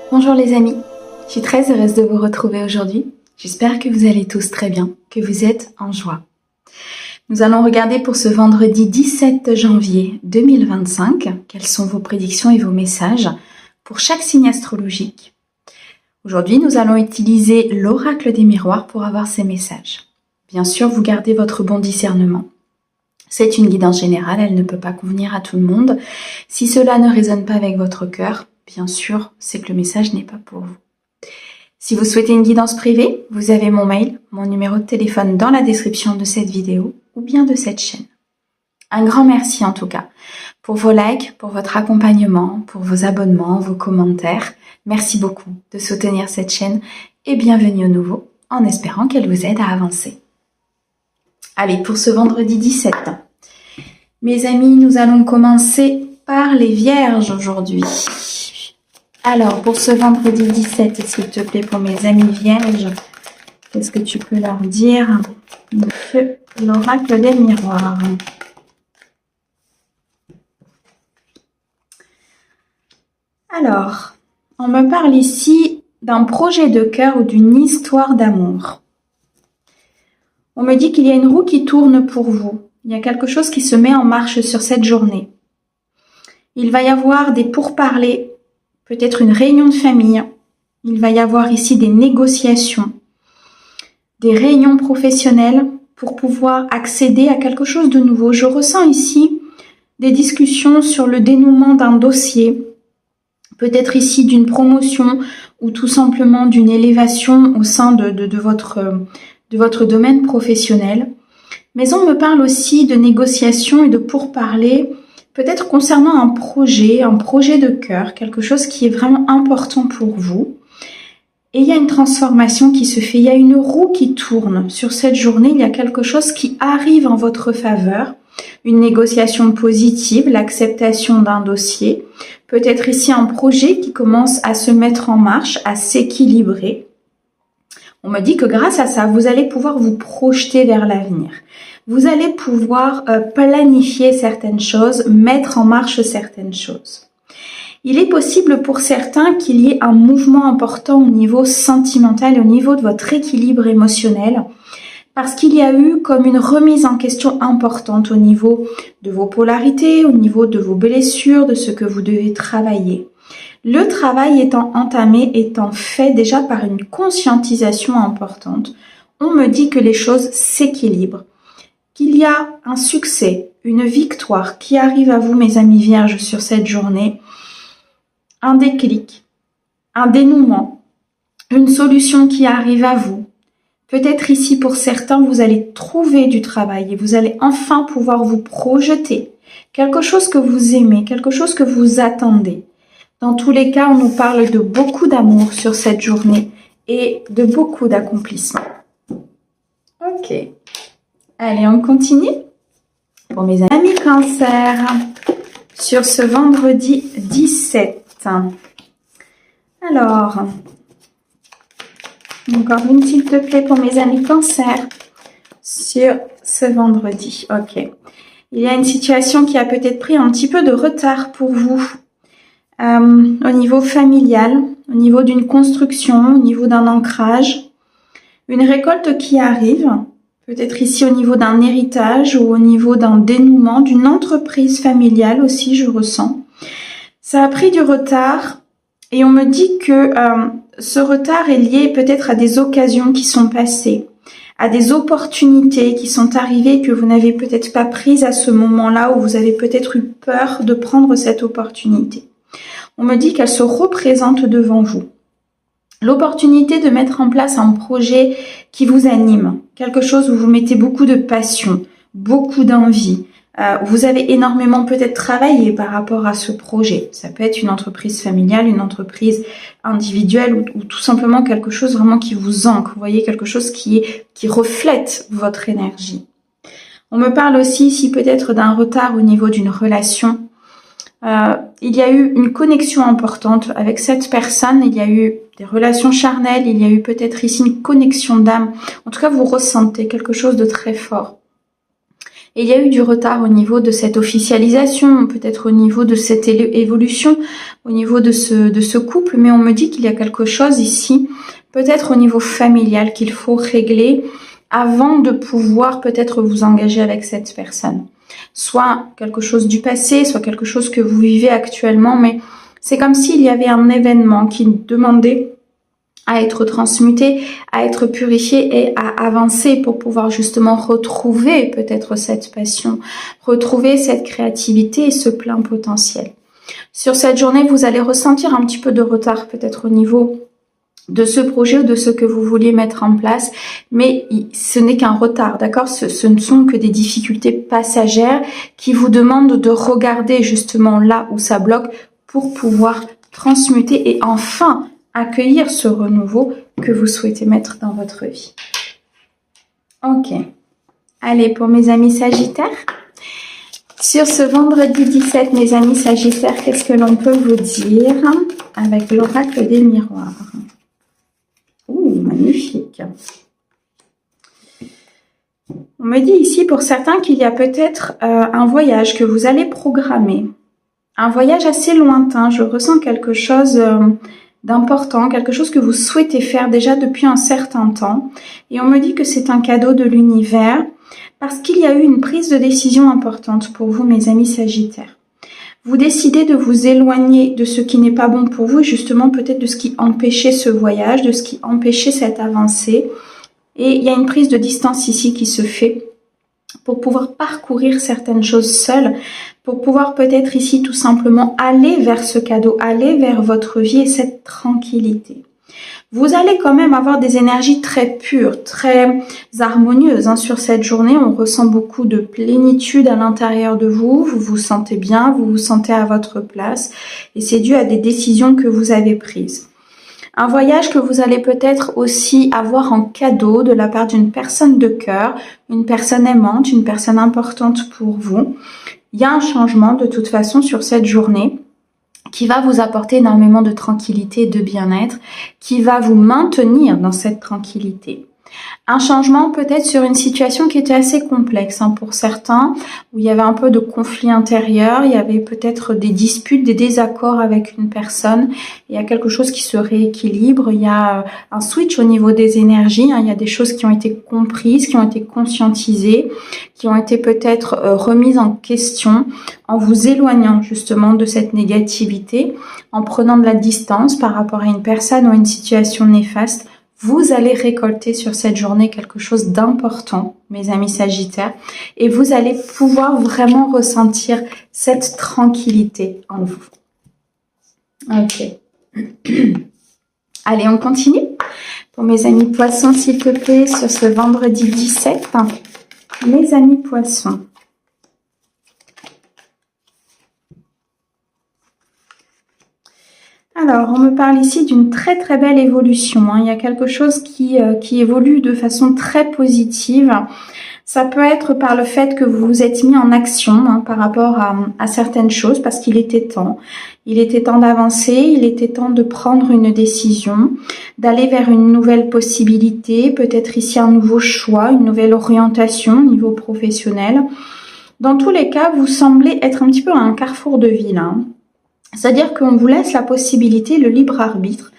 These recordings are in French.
Bonjour les amis, je suis très heureuse de vous retrouver aujourd'hui. J'espère que vous allez tous très bien, que vous êtes en joie. Nous allons regarder pour ce vendredi 17 janvier 2025 quelles sont vos prédictions et vos messages pour chaque signe astrologique. Aujourd'hui, nous allons utiliser l'oracle des miroirs pour avoir ces messages. Bien sûr, vous gardez votre bon discernement. C'est une guidance générale, elle ne peut pas convenir à tout le monde. Si cela ne résonne pas avec votre cœur, bien sûr, c'est que le message n'est pas pour vous. Si vous souhaitez une guidance privée, vous avez mon mail, mon numéro de téléphone dans la description de cette vidéo ou bien de cette chaîne. Un grand merci en tout cas pour vos likes, pour votre accompagnement, pour vos abonnements, vos commentaires. Merci beaucoup de soutenir cette chaîne et bienvenue au nouveau en espérant qu'elle vous aide à avancer. Allez, pour ce vendredi 17, mes amis, nous allons commencer par les vierges aujourd'hui. Alors, pour ce vendredi 17, s'il te plaît, pour mes amis vierges, qu'est-ce que tu peux leur dire de l'oracle des miroirs? Alors, on me parle ici d'un projet de cœur ou d'une histoire d'amour. On me dit qu'il y a une roue qui tourne pour vous. Il y a quelque chose qui se met en marche sur cette journée. Il va y avoir des pourparlers, peut-être une réunion de famille. Il va y avoir ici des négociations, des réunions professionnelles pour pouvoir accéder à quelque chose de nouveau. Je ressens ici des discussions sur le dénouement d'un dossier, peut-être ici d'une promotion ou tout simplement d'une élévation au sein de votre domaine professionnel. Mais on me parle aussi de négociations et de pourparlers, peut-être concernant un projet de cœur, quelque chose qui est vraiment important pour vous. Et il y a une transformation qui se fait, il y a une roue qui tourne. Sur cette journée, il y a quelque chose qui arrive en votre faveur, une négociation positive, l'acceptation d'un dossier, peut-être ici un projet qui commence à se mettre en marche, à s'équilibrer. On me dit que grâce à ça, vous allez pouvoir vous projeter vers l'avenir. Vous allez pouvoir planifier certaines choses, mettre en marche certaines choses. Il est possible pour certains qu'il y ait un mouvement important au niveau sentimental, au niveau de votre équilibre émotionnel, parce qu'il y a eu comme une remise en question importante au niveau de vos polarités, au niveau de vos blessures, de ce que vous devez travailler. Le travail étant entamé, étant fait déjà par une conscientisation importante, on me dit que les choses s'équilibrent, qu'il y a un succès, une victoire qui arrive à vous, mes amis vierges, sur cette journée, un déclic, un dénouement, une solution qui arrive à vous. Peut-être ici, pour certains, vous allez trouver du travail et vous allez enfin pouvoir vous projeter. Quelque chose que vous aimez, quelque chose que vous attendez. Dans tous les cas, on nous parle de beaucoup d'amour sur cette journée et de beaucoup d'accomplissement. Ok. Allez, on continue. Pour mes amis Cancer, sur ce vendredi 17. Alors, encore une s'il te plaît pour mes amis Cancer sur ce vendredi. Ok. Il y a une situation qui a peut-être pris un petit peu de retard pour vous. Au niveau familial, au niveau d'une construction, au niveau d'un ancrage, une récolte qui arrive, peut-être ici au niveau d'un héritage ou au niveau d'un dénouement, d'une entreprise familiale aussi, je ressens. Ça a pris du retard et on me dit que ce retard est lié peut-être à des occasions qui sont passées, à des opportunités qui sont arrivées que vous n'avez peut-être pas prises à ce moment-là, où vous avez peut-être eu peur de prendre cette opportunité. On me dit qu'elle se représente devant vous. L'opportunité de mettre en place un projet qui vous anime, quelque chose où vous mettez beaucoup de passion, beaucoup d'envie. Vous avez énormément peut-être travaillé par rapport à ce projet. Ça peut être une entreprise familiale, une entreprise individuelle ou tout simplement quelque chose vraiment qui vous ancre. Vous voyez, quelque chose qui reflète votre énergie. On me parle aussi ici peut-être d'un retard au niveau d'une relation. Il y a eu une connexion importante avec cette personne, il y a eu des relations charnelles, il y a eu peut-être ici une connexion d'âme. En tout cas, vous ressentez quelque chose de très fort. Et il y a eu du retard au niveau de cette officialisation, peut-être au niveau de cette évolution, au niveau de ce couple, mais on me dit qu'il y a quelque chose ici, peut-être au niveau familial, qu'il faut régler avant de pouvoir peut-être vous engager avec cette personne. Soit quelque chose du passé, soit quelque chose que vous vivez actuellement, mais c'est comme s'il y avait un événement qui demandait à être transmuté, à être purifié et à avancer pour pouvoir justement retrouver peut-être cette passion, retrouver cette créativité et ce plein potentiel. Sur cette journée, vous allez ressentir un petit peu de retard peut-être au niveau de ce projet ou de ce que vous vouliez mettre en place, mais ce n'est qu'un retard, d'accord? Ce ne sont que des difficultés passagères qui vous demandent de regarder justement là où ça bloque pour pouvoir transmuter et enfin accueillir ce renouveau que vous souhaitez mettre dans votre vie. Ok. Allez, pour mes amis Sagittaires, sur ce vendredi 17, mes amis Sagittaires, qu'est-ce que l'on peut vous dire avec l'oracle des miroirs? Ouh, magnifique. On me dit ici pour certains qu'il y a peut-être un voyage que vous allez programmer. Un voyage assez lointain. Je ressens quelque chose d'important, quelque chose que vous souhaitez faire déjà depuis un certain temps. Et on me dit que c'est un cadeau de l'univers parce qu'il y a eu une prise de décision importante pour vous, mes amis Sagittaires. Vous décidez de vous éloigner de ce qui n'est pas bon pour vous, justement peut-être de ce qui empêchait ce voyage, de ce qui empêchait cette avancée. Et il y a une prise de distance ici qui se fait pour pouvoir parcourir certaines choses seules, pour pouvoir peut-être ici tout simplement aller vers ce cadeau, aller vers votre vie et cette tranquillité. Vous allez quand même avoir des énergies très pures, très harmonieuses sur cette journée. On ressent beaucoup de plénitude à l'intérieur de vous. Vous vous sentez bien, vous vous sentez à votre place. Et c'est dû à des décisions que vous avez prises. Un voyage que vous allez peut-être aussi avoir en cadeau de la part d'une personne de cœur, une personne aimante, une personne importante pour vous. Il y a un changement de toute façon sur cette journée qui va vous apporter énormément de tranquillité et de bien-être, qui va vous maintenir dans cette tranquillité. Un changement peut-être sur une situation qui était assez complexe pour certains, où il y avait un peu de conflit intérieur, il y avait peut-être des disputes, des désaccords avec une personne, il y a quelque chose qui se rééquilibre, il y a un switch au niveau des énergies, il y a des choses qui ont été comprises, qui ont été conscientisées, qui ont été peut-être remises en question en vous éloignant justement de cette négativité, en prenant de la distance par rapport à une personne ou à une situation néfaste. Vous allez récolter sur cette journée quelque chose d'important, mes amis Sagittaires, et vous allez pouvoir vraiment ressentir cette tranquillité en vous. Ok. Allez, on continue. Pour mes amis Poissons, s'il te plaît, sur ce vendredi 17, mes amis Poissons. Alors, on me parle ici d'une très très belle évolution. Il y a quelque chose qui évolue de façon très positive. Ça peut être par le fait que vous vous êtes mis en action par rapport à certaines choses, parce qu'il était temps. Il était temps d'avancer, il était temps de prendre une décision, d'aller vers une nouvelle possibilité, peut-être ici un nouveau choix, une nouvelle orientation au niveau professionnel. Dans tous les cas, vous semblez être un petit peu à un carrefour de vie là. C'est-à-dire qu'on vous laisse la possibilité, le libre arbitre,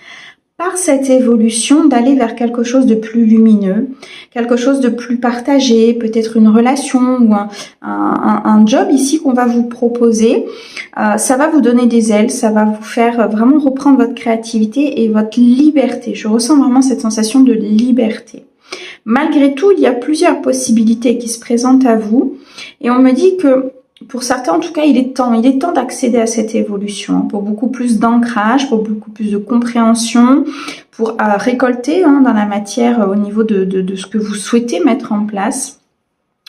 par cette évolution, d'aller vers quelque chose de plus lumineux, quelque chose de plus partagé, peut-être une relation ou un job ici qu'on va vous proposer. Ça va vous donner des ailes, ça va vous faire vraiment reprendre votre créativité et votre liberté. Je ressens vraiment cette sensation de liberté. Malgré tout, il y a plusieurs possibilités qui se présentent à vous et on me dit que pour certains, en tout cas, il est temps d'accéder à cette évolution, pour beaucoup plus d'ancrage, pour beaucoup plus de compréhension, pour récolter dans la matière au niveau de ce que vous souhaitez mettre en place.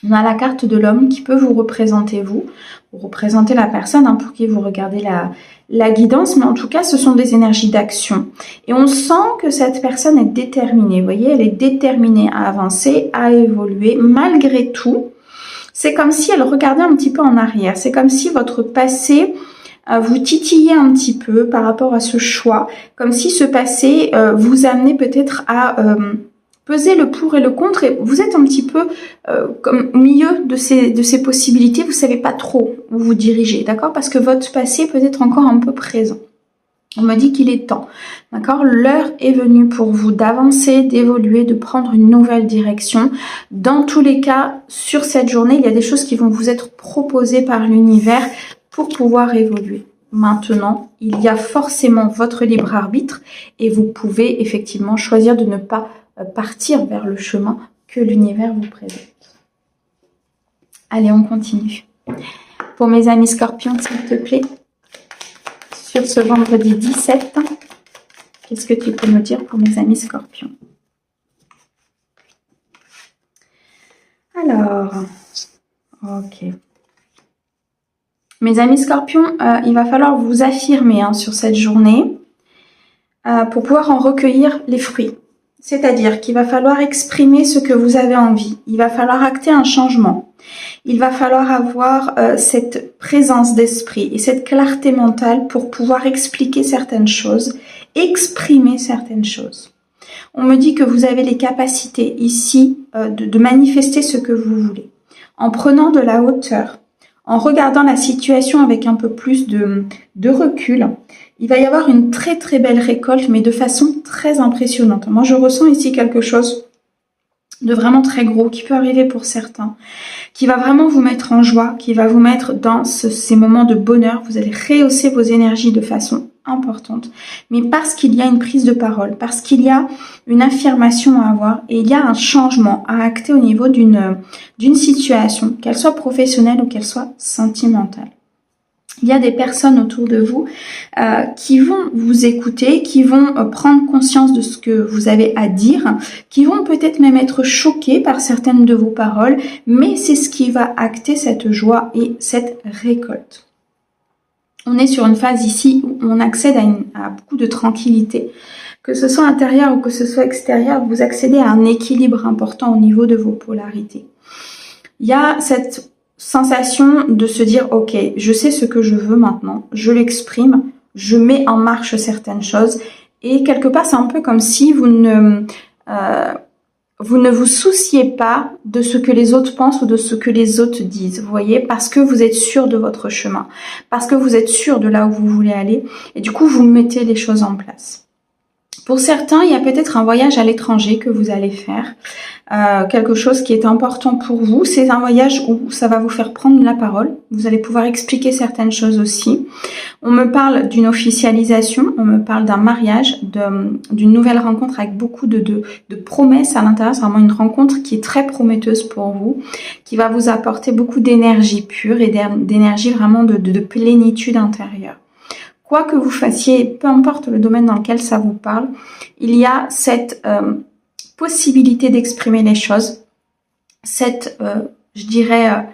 On a la carte de l'homme qui peut vous représenter vous représenter la personne pour qui vous regardez la guidance, mais en tout cas, ce sont des énergies d'action. Et on sent que cette personne est déterminée, vous voyez, elle est déterminée à avancer, à évoluer, malgré tout. C'est comme si elle regardait un petit peu en arrière. C'est comme si votre passé vous titillait un petit peu par rapport à ce choix. Comme si ce passé vous amenait peut-être à pesez le pour et le contre et vous êtes un petit peu comme au milieu de ces possibilités. Vous savez pas trop où vous dirigez, d'accord? Parce que votre passé peut être encore un peu présent. On me dit qu'il est temps, d'accord? L'heure est venue pour vous d'avancer, d'évoluer, de prendre une nouvelle direction. Dans tous les cas, sur cette journée, il y a des choses qui vont vous être proposées par l'univers pour pouvoir évoluer. Maintenant, il y a forcément votre libre arbitre et vous pouvez effectivement choisir de ne pas partir vers le chemin que l'univers vous présente. Allez, on continue. Pour mes amis scorpions, s'il te plaît, sur ce vendredi 17, qu'est-ce que tu peux me dire pour mes amis scorpions? Alors, ok. Mes amis scorpions, il va falloir vous affirmer sur cette journée pour pouvoir en recueillir les fruits. C'est-à-dire qu'il va falloir exprimer ce que vous avez envie. Il va falloir acter un changement. Il va falloir avoir cette présence d'esprit et cette clarté mentale pour pouvoir expliquer certaines choses, exprimer certaines choses. On me dit que vous avez les capacités ici de manifester ce que vous voulez. En prenant de la hauteur, en regardant la situation avec un peu plus de recul, il va y avoir une très très belle récolte, mais de façon très impressionnante. Moi, je ressens ici quelque chose de vraiment très gros, qui peut arriver pour certains, qui va vraiment vous mettre en joie, qui va vous mettre dans ces moments de bonheur. Vous allez rehausser vos énergies de façon importante, mais parce qu'il y a une prise de parole, parce qu'il y a une affirmation à avoir et il y a un changement à acter au niveau d'une situation, qu'elle soit professionnelle ou qu'elle soit sentimentale. Il y a des personnes autour de vous qui vont vous écouter, qui vont prendre conscience de ce que vous avez à dire, qui vont peut-être même être choqués par certaines de vos paroles, mais c'est ce qui va acter cette joie et cette récolte. On est sur une phase ici où on accède à beaucoup de tranquillité. Que ce soit intérieur ou que ce soit extérieur, vous accédez à un équilibre important au niveau de vos polarités. Il y a cette sensation de se dire, ok, je sais ce que je veux maintenant, je l'exprime, je mets en marche certaines choses et quelque part c'est un peu comme si vous ne vous souciez pas de ce que les autres pensent ou de ce que les autres disent, vous voyez, parce que vous êtes sûr de votre chemin, parce que vous êtes sûr de là où vous voulez aller et du coup vous mettez les choses en place. Pour certains, il y a peut-être un voyage à l'étranger que vous allez faire, quelque chose qui est important pour vous. C'est un voyage où ça va vous faire prendre la parole. Vous allez pouvoir expliquer certaines choses aussi. On me parle d'une officialisation, on me parle d'un mariage, d'une nouvelle rencontre avec beaucoup de promesses à l'intérieur. C'est vraiment une rencontre qui est très prometteuse pour vous, qui va vous apporter beaucoup d'énergie pure et d'énergie vraiment de plénitude intérieure. Quoi que vous fassiez, peu importe le domaine dans lequel ça vous parle, il y a cette possibilité d'exprimer les choses, cette, je dirais,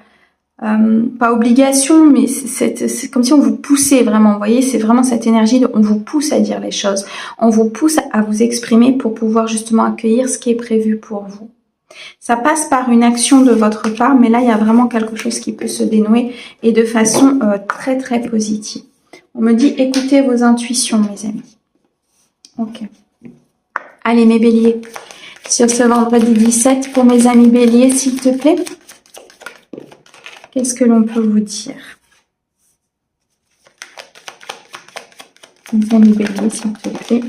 pas obligation, mais c'est comme si on vous poussait vraiment, vous voyez, c'est vraiment cette énergie on vous pousse à dire les choses, on vous pousse à vous exprimer pour pouvoir justement accueillir ce qui est prévu pour vous. Ça passe par une action de votre part, mais là, il y a vraiment quelque chose qui peut se dénouer et de façon très très positive. On me dit, écoutez vos intuitions, mes amis. Ok. Allez, mes béliers. Sur ce vendredi 17, pour mes amis béliers, s'il te plaît. Qu'est-ce que l'on peut vous dire? Mes amis béliers, s'il te plaît.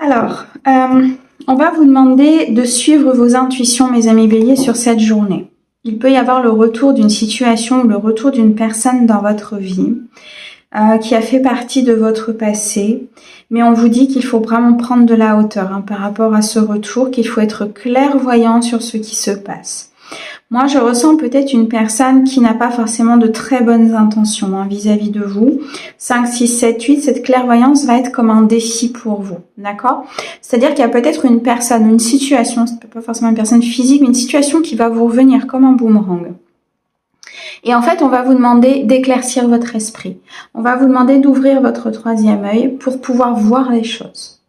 Alors, on va vous demander de suivre vos intuitions, mes amis béliers, sur cette journée. Il peut y avoir le retour d'une situation ou le retour d'une personne dans votre vie qui a fait partie de votre passé. Mais on vous dit qu'il faut vraiment prendre de la hauteur par rapport à ce retour, qu'il faut être clairvoyant sur ce qui se passe. Moi, je ressens peut-être une personne qui n'a pas forcément de très bonnes intentions vis-à-vis de vous. 5, 6, 7, 8, cette clairvoyance va être comme un défi pour vous, d'accord? C'est-à-dire qu'il y a peut-être une personne, une situation, c'est pas forcément une personne physique, mais une situation qui va vous revenir comme un boomerang. Et en fait, on va vous demander d'éclaircir votre esprit. On va vous demander d'ouvrir votre troisième œil pour pouvoir voir les choses.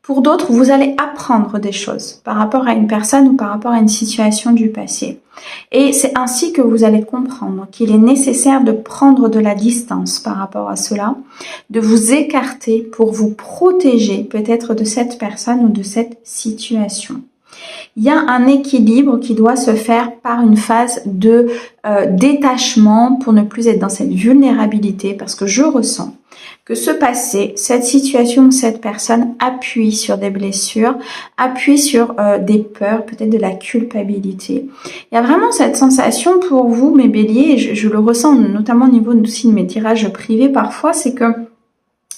Pour d'autres, vous allez apprendre des choses par rapport à une personne ou par rapport à une situation du passé. Et c'est ainsi que vous allez comprendre qu'il est nécessaire de prendre de la distance par rapport à cela, de vous écarter pour vous protéger peut-être de cette personne ou de cette situation. Il y a un équilibre qui doit se faire par une phase de détachement pour ne plus être dans cette vulnérabilité, parce que je ressens que ce passé, cette situation, cette personne appuie sur des blessures, appuie sur des peurs, peut-être de la culpabilité. Il y a vraiment cette sensation pour vous, mes béliers, et je le ressens notamment au niveau aussi de mes tirages privés parfois, c'est que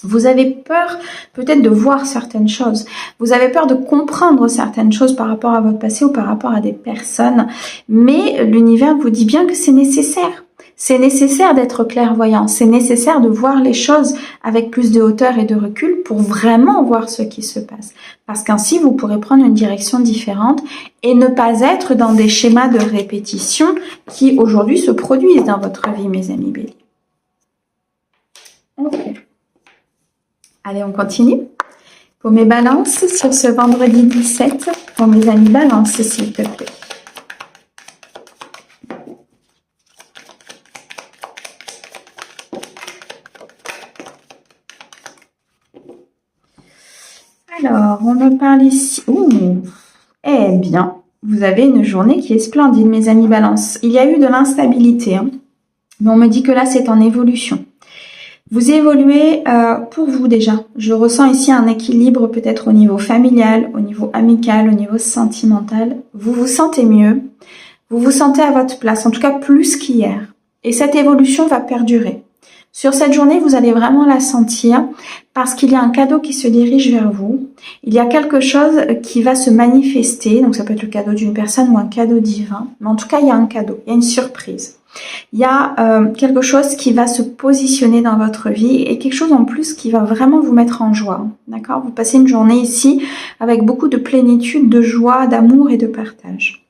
vous avez peur peut-être de voir certaines choses. Vous avez peur de comprendre certaines choses par rapport à votre passé ou par rapport à des personnes. Mais l'univers vous dit bien que c'est nécessaire. C'est nécessaire d'être clairvoyant. C'est nécessaire de voir les choses avec plus de hauteur et de recul pour vraiment voir ce qui se passe. Parce qu'ainsi, vous pourrez prendre une direction différente et ne pas être dans des schémas de répétition qui aujourd'hui se produisent dans votre vie, mes amis béliers. Ok. Allez, on continue. Pour mes balances, sur ce vendredi 17, pour mes amis balance, s'il te plaît. Alors, on me parle ici. Ouh, eh bien, vous avez une journée qui est splendide, mes amis balance. Il y a eu de l'instabilité, hein, mais on me dit que là, c'est en évolution. Vous évoluez pour vous déjà. Je ressens ici un équilibre peut-être au niveau familial, au niveau amical, au niveau sentimental. Vous vous sentez mieux, vous vous sentez à votre place, en tout cas plus qu'hier. Et cette évolution va perdurer. Sur cette journée, vous allez vraiment la sentir parce qu'il y a un cadeau qui se dirige vers vous. Il y a quelque chose qui va se manifester. Donc ça peut être le cadeau d'une personne ou un cadeau divin. Mais en tout cas, il y a un cadeau, il y a une surprise. Il y a quelque chose qui va se positionner dans votre vie et quelque chose en plus qui va vraiment vous mettre en joie. D'accord ? Vous passez une journée ici avec beaucoup de plénitude, de joie, d'amour et de partage.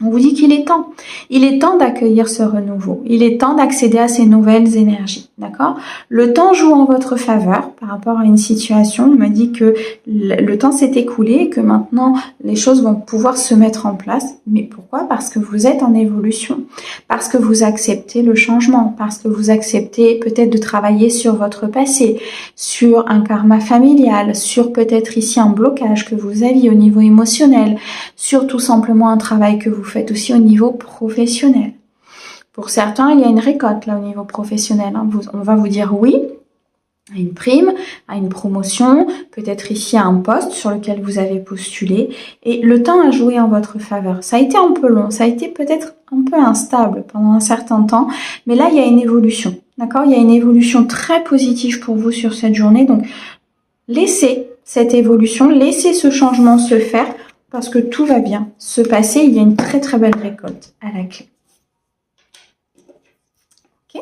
On vous dit qu'il est temps. Il est temps d'accueillir ce renouveau. Il est temps d'accéder à ces nouvelles énergies. D'accord ? Le temps joue en votre faveur par rapport à une situation. On me dit que le temps s'est écoulé et que maintenant les choses vont pouvoir se mettre en place. Mais pourquoi ? Parce que vous êtes en évolution. Parce que vous acceptez le changement. Parce que vous acceptez peut-être de travailler sur votre passé, sur un karma familial, sur peut-être ici un blocage que vous aviez au niveau émotionnel, sur tout simplement un travail que vous faites aussi au niveau professionnel. Pour certains, il y a une récolte là au niveau professionnel. On va vous dire oui à une prime, à une promotion, peut-être ici à un poste sur lequel vous avez postulé. Et le temps a joué en votre faveur. Ça a été un peu long, ça a été peut-être un peu instable pendant un certain temps, mais là, il y a une évolution. D'accord ? Il y a une évolution très positive pour vous sur cette journée. Donc, laissez cette évolution, laissez ce changement se faire parce que tout va bien se passer. Il y a une très très belle récolte à la clé. Ok.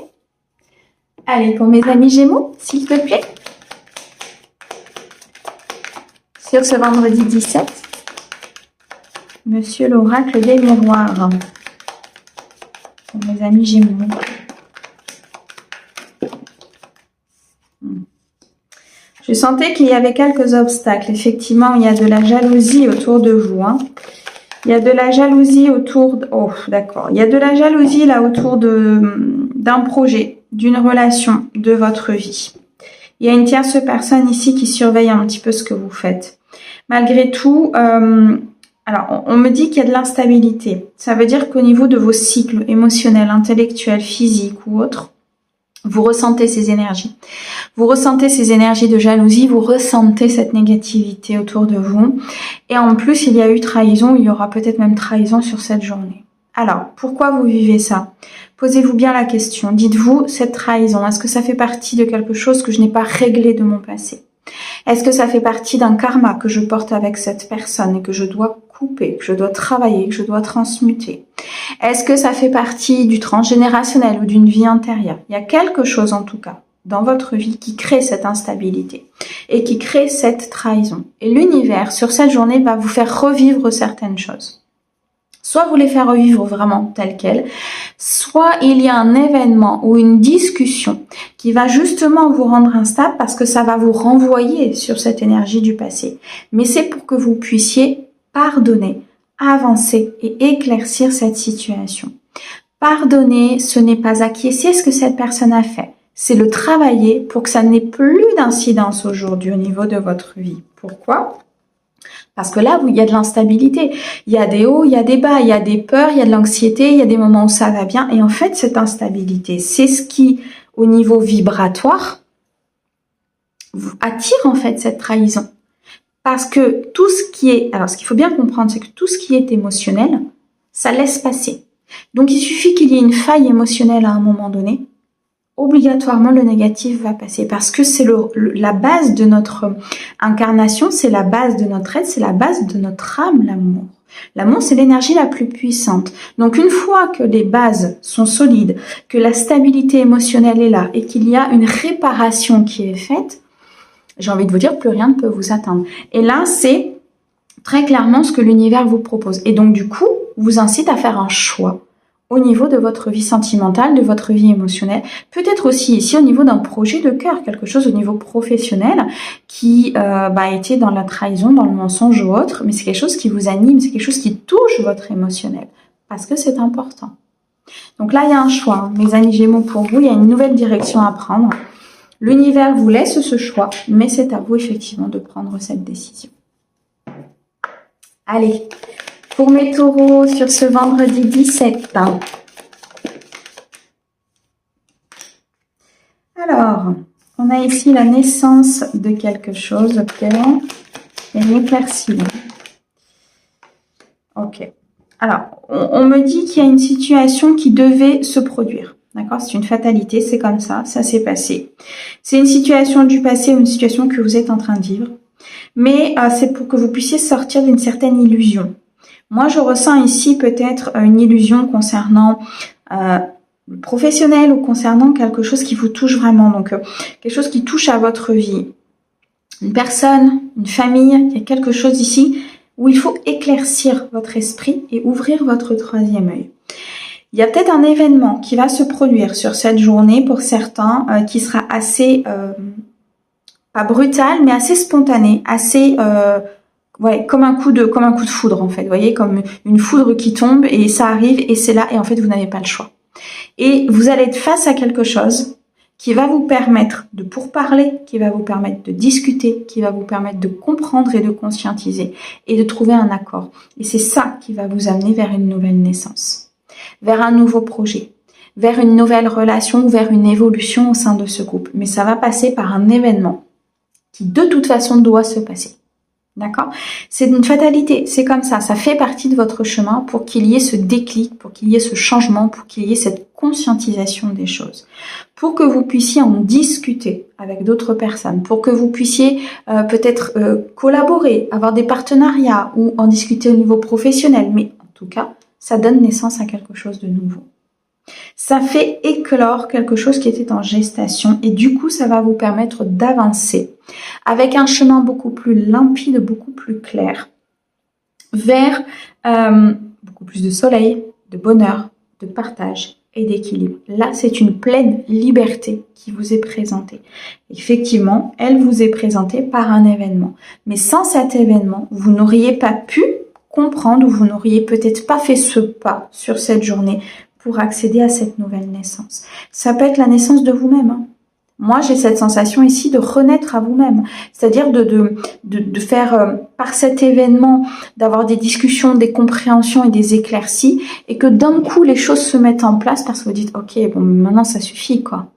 Allez, pour mes amis Gémeaux, s'il te plaît. Sur ce vendredi 17, Monsieur l'oracle des miroirs. Pour mes amis Gémeaux. Je sentais qu'il y avait quelques obstacles. Effectivement, il y a de la jalousie autour de vous. Hein. Il y a de la jalousie autour... Oh, d'accord. Il y a de la jalousie là autour d'un projet, d'une relation, de votre vie. Il y a une tierce personne ici qui surveille un petit peu ce que vous faites. Malgré tout, alors on me dit qu'il y a de l'instabilité. Ça veut dire qu'au niveau de vos cycles émotionnels, intellectuels, physiques ou autres, vous ressentez ces énergies. Vous ressentez ces énergies de jalousie, vous ressentez cette négativité autour de vous. Et en plus, il y a eu trahison, il y aura peut-être même trahison sur cette journée. Alors, pourquoi vous vivez ça ? Posez-vous bien la question. Dites-vous, cette trahison, est-ce que ça fait partie de quelque chose que je n'ai pas réglé de mon passé ? Est-ce que ça fait partie d'un karma que je porte avec cette personne et que je dois couper, que je dois travailler, que je dois transmuter? Est-ce que ça fait partie du transgénérationnel ou d'une vie antérieure? Il y a quelque chose en tout cas dans votre vie qui crée cette instabilité et qui crée cette trahison. Et l'univers, sur cette journée, va vous faire revivre certaines choses. Soit vous les faire revivre vraiment telles quelles, soit il y a un événement ou une discussion qui va justement vous rendre instable parce que ça va vous renvoyer sur cette énergie du passé. Mais c'est pour que vous puissiez pardonner, avancer et éclaircir cette situation. Pardonner, ce n'est pas acquiescer ce que cette personne a fait. C'est le travailler pour que ça n'ait plus d'incidence aujourd'hui au niveau de votre vie. Pourquoi ? Parce que là, il y a de l'instabilité. Il y a des hauts, il y a des bas, il y a des peurs, il y a de l'anxiété, il y a des moments où ça va bien. Et en fait, cette instabilité, c'est ce qui, au niveau vibratoire, attire en fait cette trahison. Parce que tout ce qui est... Alors, ce qu'il faut bien comprendre, c'est que tout ce qui est émotionnel, ça laisse passer. Donc, il suffit qu'il y ait une faille émotionnelle à un moment donné. Obligatoirement, le négatif va passer parce que c'est la base de notre incarnation, c'est la base de notre être, c'est la base de notre âme, l'amour. L'amour, c'est l'énergie la plus puissante. Donc, une fois que les bases sont solides, que la stabilité émotionnelle est là et qu'il y a une réparation qui est faite, j'ai envie de vous dire, plus rien ne peut vous atteindre. Et là, c'est très clairement ce que l'univers vous propose. Et donc, du coup, vous incite à faire un choix au niveau de votre vie sentimentale, de votre vie émotionnelle, peut-être aussi ici au niveau d'un projet de cœur, quelque chose au niveau professionnel qui a été dans la trahison, dans le mensonge ou autre, mais c'est quelque chose qui vous anime, c'est quelque chose qui touche votre émotionnel, parce que c'est important. Donc là, il y a un choix, mes amis Gémeaux, pour vous, il y a une nouvelle direction à prendre. L'univers vous laisse ce choix, mais c'est à vous effectivement de prendre cette décision. Allez, pour mes taureaux, sur ce vendredi 17. Alors, on a ici la naissance de quelque chose, ok. Et l'éclaircissement. Ok. Alors, on me dit qu'il y a une situation qui devait se produire. D'accord? C'est une fatalité, c'est comme ça s'est passé. C'est une situation du passé ou une situation que vous êtes en train de vivre. Mais c'est pour que vous puissiez sortir d'une certaine illusion. Moi, je ressens ici peut-être une illusion concernant le professionnel ou concernant quelque chose qui vous touche vraiment. Donc, quelque chose qui touche à votre vie. Une personne, une famille, il y a quelque chose ici où il faut éclaircir votre esprit et ouvrir votre troisième œil. Il y a peut-être un événement qui va se produire sur cette journée pour certains qui sera assez, pas brutal, mais assez spontané, assez... ouais, comme un coup de foudre en fait, vous voyez, comme une foudre qui tombe et ça arrive et c'est là et en fait vous n'avez pas le choix. Et vous allez être face à quelque chose qui va vous permettre de pourparler, qui va vous permettre de discuter, qui va vous permettre de comprendre et de conscientiser et de trouver un accord. Et c'est ça qui va vous amener vers une nouvelle naissance, vers un nouveau projet, vers une nouvelle relation ou vers une évolution au sein de ce couple. Mais ça va passer par un événement qui de toute façon doit se passer. D'accord? C'est une fatalité, c'est comme ça fait partie de votre chemin pour qu'il y ait ce déclic, pour qu'il y ait ce changement, pour qu'il y ait cette conscientisation des choses, pour que vous puissiez en discuter avec d'autres personnes, pour que vous puissiez peut-être collaborer, avoir des partenariats ou en discuter au niveau professionnel, mais en tout cas, ça donne naissance à quelque chose de nouveau. Ça fait éclore quelque chose qui était en gestation et du coup, ça va vous permettre d'avancer avec un chemin beaucoup plus limpide, beaucoup plus clair vers beaucoup plus de soleil, de bonheur, de partage et d'équilibre. Là, c'est une pleine liberté qui vous est présentée. Effectivement, elle vous est présentée par un événement. Mais sans cet événement, vous n'auriez pas pu comprendre ou vous n'auriez peut-être pas fait ce pas sur cette journée pour accéder à cette nouvelle naissance. Ça peut être la naissance de vous-même. Moi, j'ai cette sensation ici de renaître à vous-même. C'est-à-dire de faire, par cet événement, d'avoir des discussions, des compréhensions et des éclaircies, et que d'un coup, les choses se mettent en place parce que vous dites, ok, bon, maintenant ça suffit, quoi.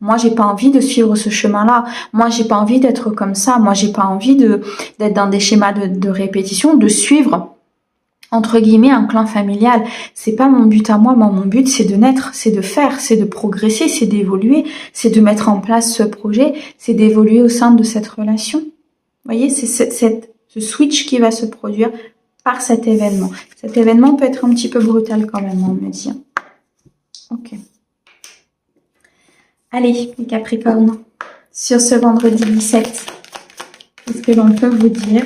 Moi, j'ai pas envie de suivre ce chemin-là. Moi, j'ai pas envie d'être comme ça. Moi, j'ai pas envie d'être dans des schémas de répétition, de suivre entre guillemets un clan familial. C'est pas mon but à moi. Mon but c'est de naître, c'est de faire, c'est de progresser, c'est d'évoluer, c'est de mettre en place ce projet, c'est d'évoluer au sein de cette relation. Vous voyez, c'est ce switch qui va se produire par cet événement. Cet événement peut être un petit peu brutal quand même, on me dit. Ok. Allez, les Capricornes, sur ce vendredi 17, qu'est-ce que l'on peut vous dire ?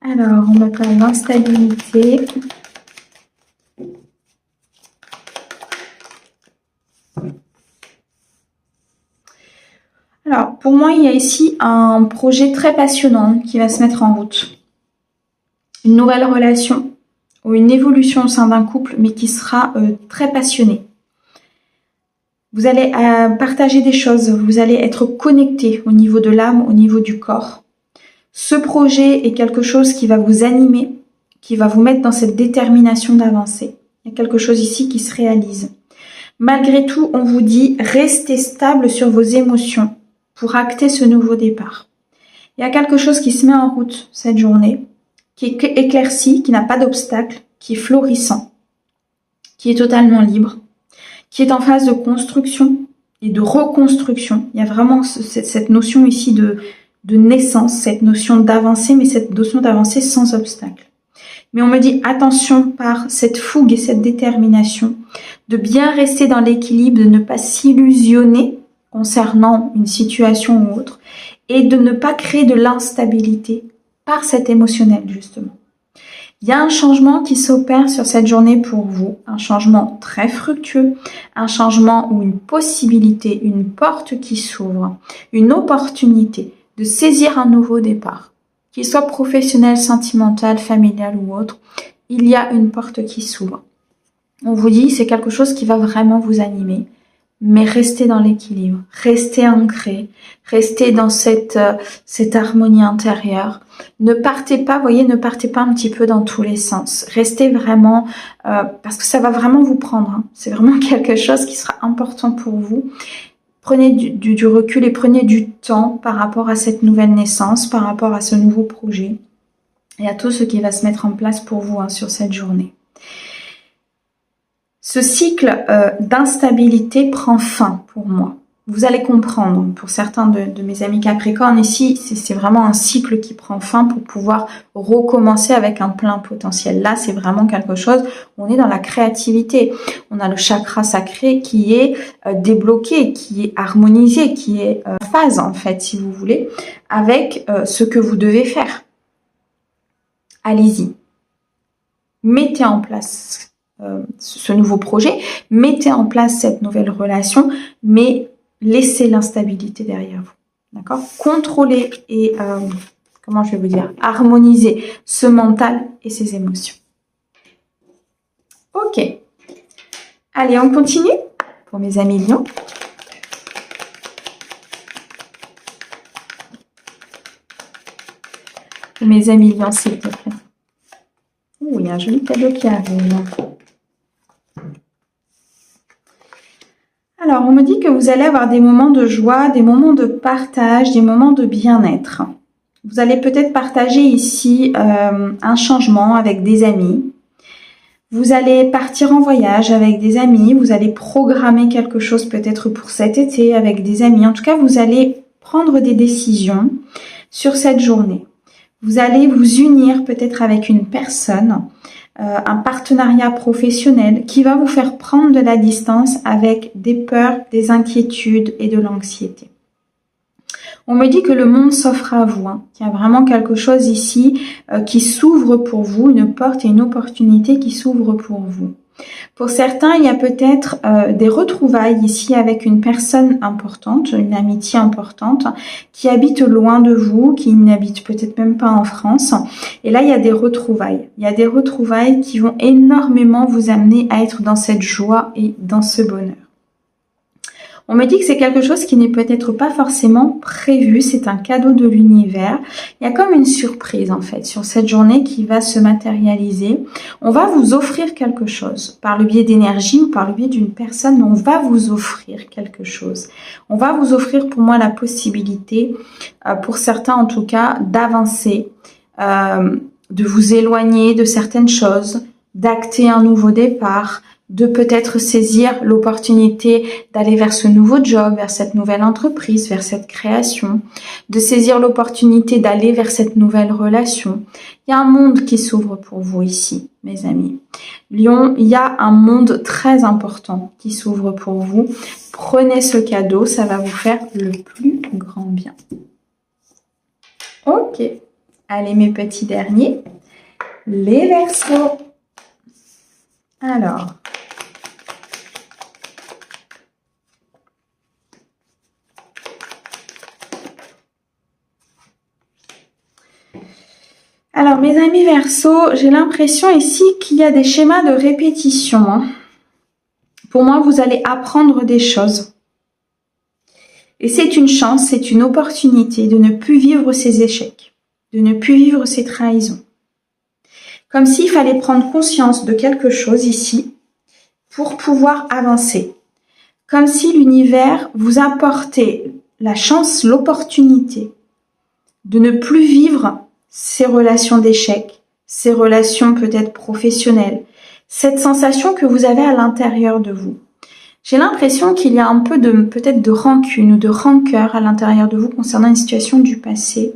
Alors, on me parle d'instabilité. pour moi, il y a ici un projet très passionnant qui va se mettre en route. Une nouvelle relation ou une évolution au sein d'un couple, mais qui sera très passionnée. Vous allez partager des choses, vous allez être connecté au niveau de l'âme, au niveau du corps. Ce projet est quelque chose qui va vous animer, qui va vous mettre dans cette détermination d'avancer. Il y a quelque chose ici qui se réalise. Malgré tout, on vous dit, restez stable sur vos émotions pour acter ce nouveau départ. Il y a quelque chose qui se met en route cette journée, qui est éclairci, qui n'a pas d'obstacle, qui est florissant, qui est totalement libre, qui est en phase de construction et de reconstruction. Il y a vraiment cette notion ici de naissance, cette notion d'avancée, mais cette notion d'avancée sans obstacle. Mais on me dit attention par cette fougue et cette détermination, de bien rester dans l'équilibre, de ne pas s'illusionner concernant une situation ou autre, et de ne pas créer de l'instabilité par cet émotionnel justement. Il y a un changement qui s'opère sur cette journée pour vous, un changement très fructueux, un changement ou une possibilité, une porte qui s'ouvre, une opportunité de saisir un nouveau départ, qu'il soit professionnel, sentimental, familial ou autre, il y a une porte qui s'ouvre. On vous dit c'est quelque chose qui va vraiment vous animer, mais restez dans l'équilibre, restez ancré, restez dans cette harmonie intérieure. Ne partez pas, voyez, ne partez pas un petit peu dans tous les sens. Restez vraiment, parce que ça va vraiment vous prendre. Hein. C'est vraiment quelque chose qui sera important pour vous. Prenez du recul et prenez du temps par rapport à cette nouvelle naissance, par rapport à ce nouveau projet et à tout ce qui va se mettre en place pour vous sur cette journée. Ce cycle d'instabilité prend fin pour moi. Vous allez comprendre, pour certains de mes amis Capricorne, ici, c'est vraiment un cycle qui prend fin pour pouvoir recommencer avec un plein potentiel. Là, c'est vraiment quelque chose, on est dans la créativité. On a le chakra sacré qui est débloqué, qui est harmonisé, qui est en phase, en fait, si vous voulez, avec ce que vous devez faire. Allez-y. Mettez en place ce nouveau projet, mettez en place cette nouvelle relation, mais laissez l'instabilité derrière vous, d'accord? Contrôlez et, comment je vais vous dire, harmonisez ce mental et ces émotions. Ok. Allez, on continue pour mes amis lions. Pour mes amis lions, s'il te plaît. Oh, il y a un joli cadeau qui arrive. Alors, on me dit que vous allez avoir des moments de joie, des moments de partage, des moments de bien-être. Vous allez peut-être partager ici un changement avec des amis. Vous allez partir en voyage avec des amis. Vous allez programmer quelque chose peut-être pour cet été avec des amis. En tout cas, vous allez prendre des décisions sur cette journée. Vous allez vous unir peut-être avec une personne, un partenariat professionnel qui va vous faire prendre de la distance avec des peurs, des inquiétudes et de l'anxiété. On me dit que le monde s'offre à vous, qu'il y a vraiment quelque chose ici qui s'ouvre pour vous, une porte et une opportunité qui s'ouvre pour vous. Pour certains, il y a peut-être des retrouvailles ici avec une personne importante, une amitié importante, qui habite loin de vous, qui n'habite peut-être même pas en France. Et là, il y a des retrouvailles. Il y a des retrouvailles qui vont énormément vous amener à être dans cette joie et dans ce bonheur. On me dit que c'est quelque chose qui n'est peut-être pas forcément prévu, c'est un cadeau de l'univers. Il y a comme une surprise en fait sur cette journée qui va se matérialiser. On va vous offrir quelque chose par le biais d'énergie ou par le biais d'une personne, mais on va vous offrir quelque chose. On va vous offrir pour moi la possibilité, pour certains en tout cas, d'avancer, de vous éloigner de certaines choses, d'acter un nouveau départ, de peut-être saisir l'opportunité d'aller vers ce nouveau job, vers cette nouvelle entreprise, vers cette création, de saisir l'opportunité d'aller vers cette nouvelle relation. Il y a un monde qui s'ouvre pour vous ici, mes amis. Lion, il y a un monde très important qui s'ouvre pour vous. Prenez ce cadeau, ça va vous faire le plus grand bien. Ok, allez mes petits derniers, les Verseaux. Alors, Alors, mes amis Verseau, j'ai l'impression ici qu'il y a des schémas de répétition, hein. Pour moi, vous allez apprendre des choses. Et c'est une chance, c'est une opportunité de ne plus vivre ces échecs, de ne plus vivre ces trahisons. Comme s'il fallait prendre conscience de quelque chose ici pour pouvoir avancer. Comme si l'univers vous apportait la chance, l'opportunité de ne plus vivre ces relations d'échec, ces relations peut-être professionnelles, cette sensation que vous avez à l'intérieur de vous. J'ai l'impression qu'il y a un peu peut-être de rancune ou de rancœur à l'intérieur de vous concernant une situation du passé,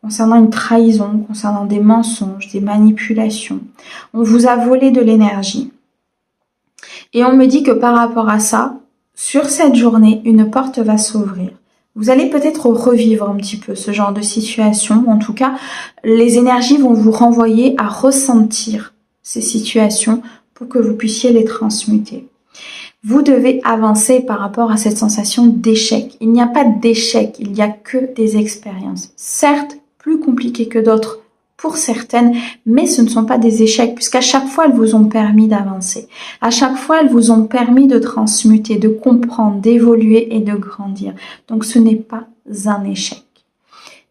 concernant une trahison, concernant des mensonges, des manipulations. On vous a volé de l'énergie. Et on me dit que par rapport à ça, sur cette journée, une porte va s'ouvrir. Vous allez peut-être revivre un petit peu ce genre de situation. En tout cas, les énergies vont vous renvoyer à ressentir ces situations pour que vous puissiez les transmuter. Vous devez avancer par rapport à cette sensation d'échec. Il n'y a pas d'échec, il n'y a que des expériences. Certes, plus compliquées que d'autres pour certaines, mais ce ne sont pas des échecs, puisqu'à chaque fois, elles vous ont permis d'avancer. À chaque fois, elles vous ont permis de transmuter, de comprendre, d'évoluer et de grandir. Donc, ce n'est pas un échec.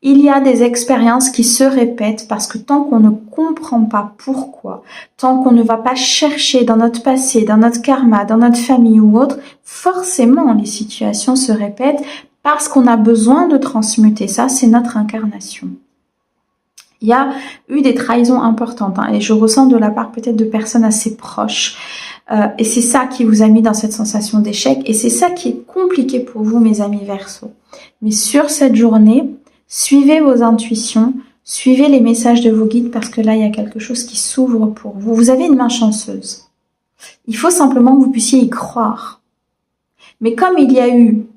Il y a des expériences qui se répètent parce que tant qu'on ne comprend pas pourquoi, tant qu'on ne va pas chercher dans notre passé, dans notre karma, dans notre famille ou autre, forcément les situations se répètent parce qu'on a besoin de transmuter ça, c'est notre incarnation. Il y a eu des trahisons importantes et je ressens de la part peut-être de personnes assez proches. Et c'est ça qui vous a mis dans cette sensation d'échec et c'est ça qui est compliqué pour vous, mes amis Verseau. Mais sur cette journée, suivez vos intuitions, suivez les messages de vos guides parce que là, il y a quelque chose qui s'ouvre pour vous. Vous avez une main chanceuse. Il faut simplement que vous puissiez y croire. Mais comme il y a eu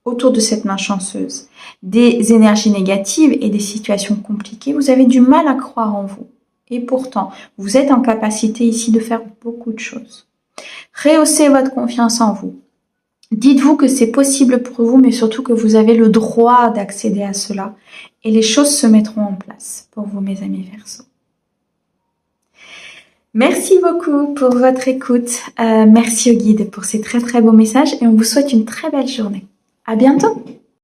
autour de cette main chanceuse des énergies négatives et des situations compliquées, vous avez du mal à croire en vous. Et pourtant, vous êtes en capacité ici de faire beaucoup de choses. Rehaussez votre confiance en vous. Dites-vous que c'est possible pour vous, mais surtout que vous avez le droit d'accéder à cela. Et les choses se mettront en place pour vous, mes amis Verseau. Merci beaucoup pour votre écoute. Merci au guide pour ces très très beaux messages et on vous souhaite une très belle journée. À bientôt!